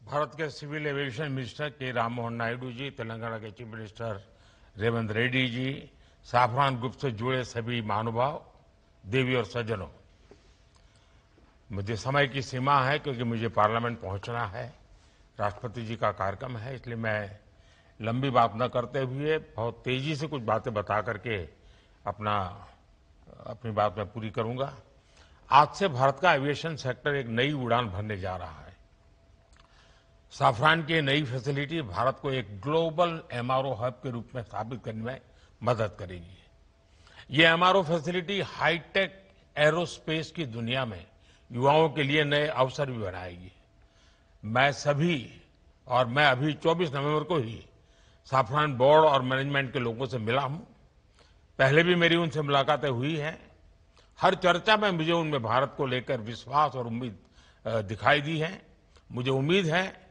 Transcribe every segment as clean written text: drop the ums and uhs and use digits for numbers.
भारत के civil aviation minister के राममोहन नायडू जी, तेलंगाना के chief minister Revanth Reddy ji, Safran group से जुड़े सभी महानुभाव, देवी और सज्जनों, मुझे समय की सीमा है क्योंकि मुझे पार्लियामेंट पहुंचना है। राष्ट्रपति जी का कार्यक्रम है, इसलिए मैं लंबी बात न करते हुए बहुत तेजी से कुछ बातें बता करके अपनी बात मैं पूरी करूंगा। आज से भारत का एविएशन सेक्टर एक नई उड़ान भरने जा रहा है। साफरान की नई फैसिलिटी भारत को एक ग्लोबल एमआरओ हब के रूप में स्थापित करने में मदद करेगी। ये एमआरओ फैसिलिटी हाईटेक एरोस्पेस की दुनिया में युवाओं के लिए नए अवसर भी बनाएगी। मैं अभी 24 नवंबर को ही साफरान बोर्ड और मैनेजमेंट के लोगों से मिला हूं। पहले भी मेरी उनसे मुलाकातें हुई हैं। हर चर्चा में मुझे उनमें भारत को लेकर विश्वास और उम्मीद दिखाई दी है। मुझे उम्मीद है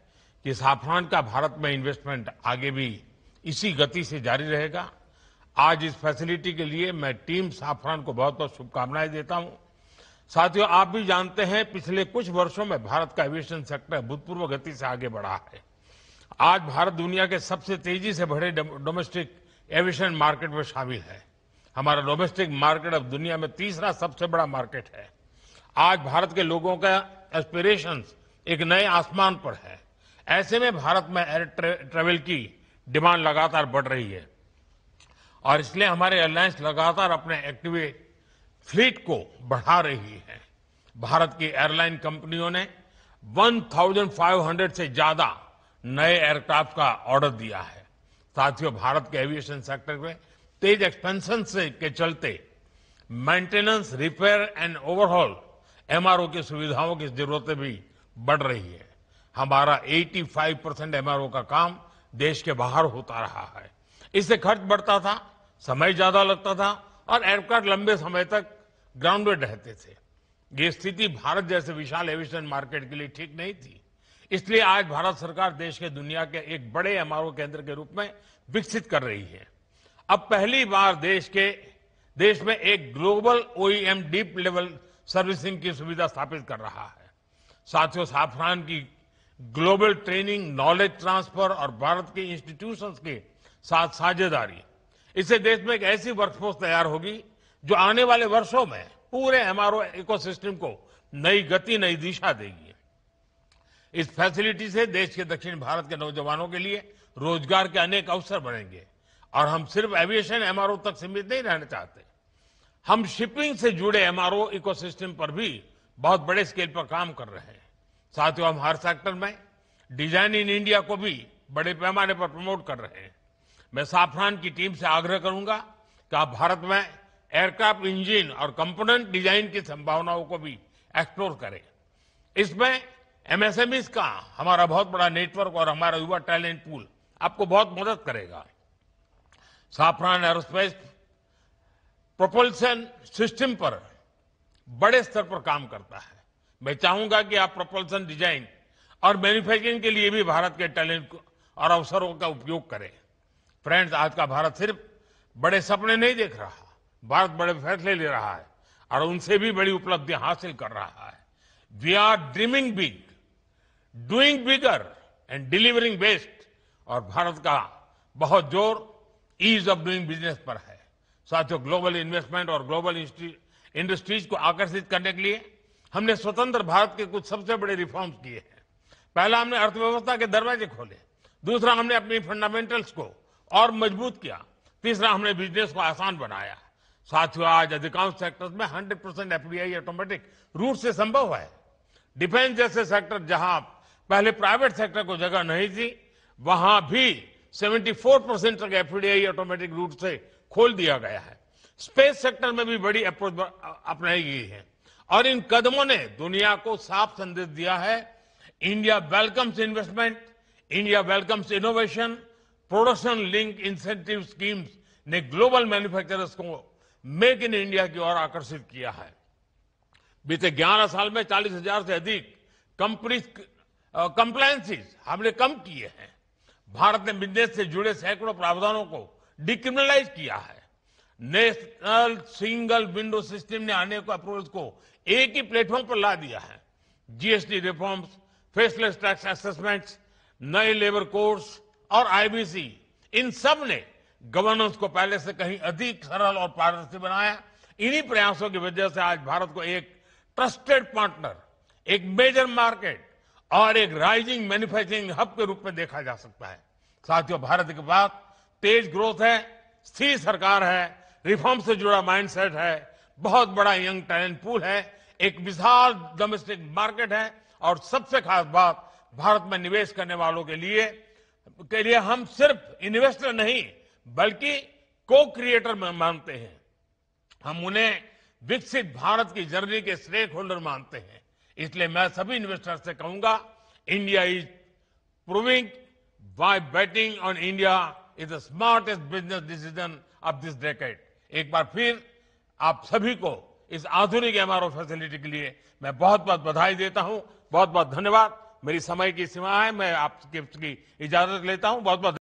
कि साफरान का भारत में इन्वेस्टमेंट आगे भी इसी गति से जारी रहेगा। आज इस फैसिलिटी के लिए मैं टीम साफरान को बहुत बहुत शुभकामनाएं देता हूं। साथियों, आप भी जानते हैं पिछले कुछ वर्षों में भारत का एविएशन सेक्टर भूतपूर्व गति से आगे बढ़ा है। आज भारत दुनिया के सबसे तेजी से बढ़े डोमेस्टिक एविएशन मार्केट में शामिल है। हमारा डोमेस्टिक मार्केट अब दुनिया में तीसरा सबसे बड़ा मार्केट है। आज भारत के लोगों का एस्पिरेशंस एक नए आसमान पर है। ऐसे में भारत में एयर ट्रेवल की डिमांड लगातार बढ़ रही है और इसलिए हमारे एयरलाइंस लगातार अपने एक्टिव फ्लीट को बढ़ा रही है। भारत की एयरलाइन कंपनियों ने 1500 से ज्यादा नए एयरक्राफ्ट का ऑर्डर दिया है। साथियों, भारत के एविएशन सेक्टर में तेज एक्सपेंशन के चलते maintenance, repair and overhaul MRO की सुविधाओं की जरूरतें भी बढ़ रही है। हमारा 85% एमआरओ का काम देश के बाहर होता रहा है। इससे खर्च बढ़ता था, समय ज्यादा लगता था और एयरक्राफ्ट लंबे समय तक ग्राउंडेड रहते थे। ये स्थिति भारत जैसे विशाल एविएशन मार्केट के लिए ठीक नहीं थी। इसलिए आज भारत सरकार देश के दुनिया के एक बड़े एमआरओ केंद्र के रूप में विकसित कर रही है। अब पहली बार देश में एक global OEM deep level servicing की सुविधा स्थापित कर रहा है। साथियों, साफरान की ग्लोबल ट्रेनिंग, नॉलेज ट्रांसफर और भारत के इंस्टीट्यूशंस के साथ साझेदारी, इससे देश में एक ऐसी वर्कफोर्स तैयार होगी जो आने वाले वर्षों में पूरे एमआरओ इकोसिस्टम को नई गति, नई दिशा देगी। इस फैसिलिटी से देश के दक्षिण भारत के नौजवानों के लिए रोजगार के अनेक अवसर बनेंगे और हम सिर्फ एविएशन एमआरओ तक सीमित नहीं रहना चाहते। हम शिपिंग से जुड़े एमआरओ इकोसिस्टम पर भी बहुत बड़े स्केल पर काम कर रहे हैं। साथियों, हम हर सेक्टर में डिजाइन इन इंडिया को भी बड़े पैमाने पर प्रमोट कर रहे हैं। मैं साफरान की टीम से आग्रह करूंगा कि आप भारत में एयरक्राफ्ट इंजन और कंपोनेंट डिजाइन की संभावनाओं को भी एक्सप्लोर करें। इसमें एमएसएमईज का हमारा बहुत बड़ा नेटवर्क और हमारा युवा टैलेंट पूल आपको बहुत मदद करेगा। साफरान एरोस्पेस प्रोपल्शन सिस्टम पर बड़े स्तर पर काम करता है। मैं चाहूंगा कि आप प्रोपल्शन डिजाइन और मैन्युफैक्चरिंग के लिए भी भारत के टैलेंट और अवसरों का उपयोग करें। फ्रेंड्स, आज का भारत सिर्फ बड़े सपने नहीं देख रहा, भारत बड़े फैसले ले रहा है और उनसे भी बड़ी उपलब्धियां हासिल कर रहा है। We are dreaming big, doing bigger and delivering best. और भारत का बहुत जोर ईज ऑफ डूइंग बिजनेस पर है। साथियों, ग्लोबल इन्वेस्टमेंट और ग्लोबल इंडस्ट्रीज को आकर्षित करने के लिए हमने स्वतंत्र भारत के कुछ सबसे बड़े रिफॉर्म्स किए हैं। पहला, हमने अर्थव्यवस्था के दरवाजे खोले। दूसरा, हमने अपनी फंडामेंटल्स को और मजबूत किया। तीसरा, हमने बिजनेस को आसान बनाया। साथियों, आज अधिकांश सेक्टर्स में 100% एफडीआई ऑटोमेटिक रूट से संभव है। डिफेंस जैसे सेक्टर जहां पहले प्राइवेट सेक्टर को जगह नहीं थी, वहां भी 74% तक एफडीआई ऑटोमेटिक रूट से खोल दिया गया है। स्पेस सेक्टर में भी बड़ी अप्रोच अपनाई गई है और इन कदमों ने दुनिया को साफ संदेश दिया है, India welcomes investment, India welcomes innovation. Production link incentive schemes ने ग्लोबल मैन्युफैक्चरर्स को मेक इन इंडिया की ओर आकर्षित किया है। बीते 11 साल में 40,000 से अधिक कंप्लायंसेस हमने कम किए हैं। भारत ने बिजनेस से जुड़े सैकड़ों प्रावधानों को डिक्रिमिनलाइज किया है। नेशनल सिंगल विंडो सिस्टम ने अनेक अप्रोच को एक ही प्लेटफॉर्म पर ला दिया है। GST reforms, faceless tax assessments, नए लेबर कोड्स और आईबीसी, इन सब ने गवर्नेंस को पहले से कहीं अधिक सरल और पारदर्शी बनाया। इन्हीं प्रयासों की वजह से आज भारत को एक ट्रस्टेड पार्टनर, एक मेजर मार्केट और एक राइजिंग मैन्युफैक्चरिंग हब के रूप में देखा जा सकता है। साथियों, भारत के पास तेज ग्रोथ है, स्थिर सरकार है, रिफॉर्म से जुड़ा माइंडसेट है, बहुत बड़ा यंग टैलेंट पूल है, एक विशाल डोमेस्टिक मार्केट है और सबसे खास बात, भारत में निवेश करने वालों के लिए हम सिर्फ इन्वेस्टर नहीं बल्कि को क्रिएटर मानते हैं। हम उन्हें विकसित भारत की जर्नी के स्टेक होल्डर मानते हैं। इसलिए मैं सभी इन्वेस्टर से कहूंगा, India is proving why betting on India is the smartest business decision of this decade। एक बार फिर आप सभी को इस आधुनिक एमआरओ फैसिलिटी के लिए मैं बहुत बहुत बधाई देता हूं। बहुत बहुत धन्यवाद। मेरी समय की सीमा है, मैं आपकी इजाजत लेता हूं। बहुत बहुत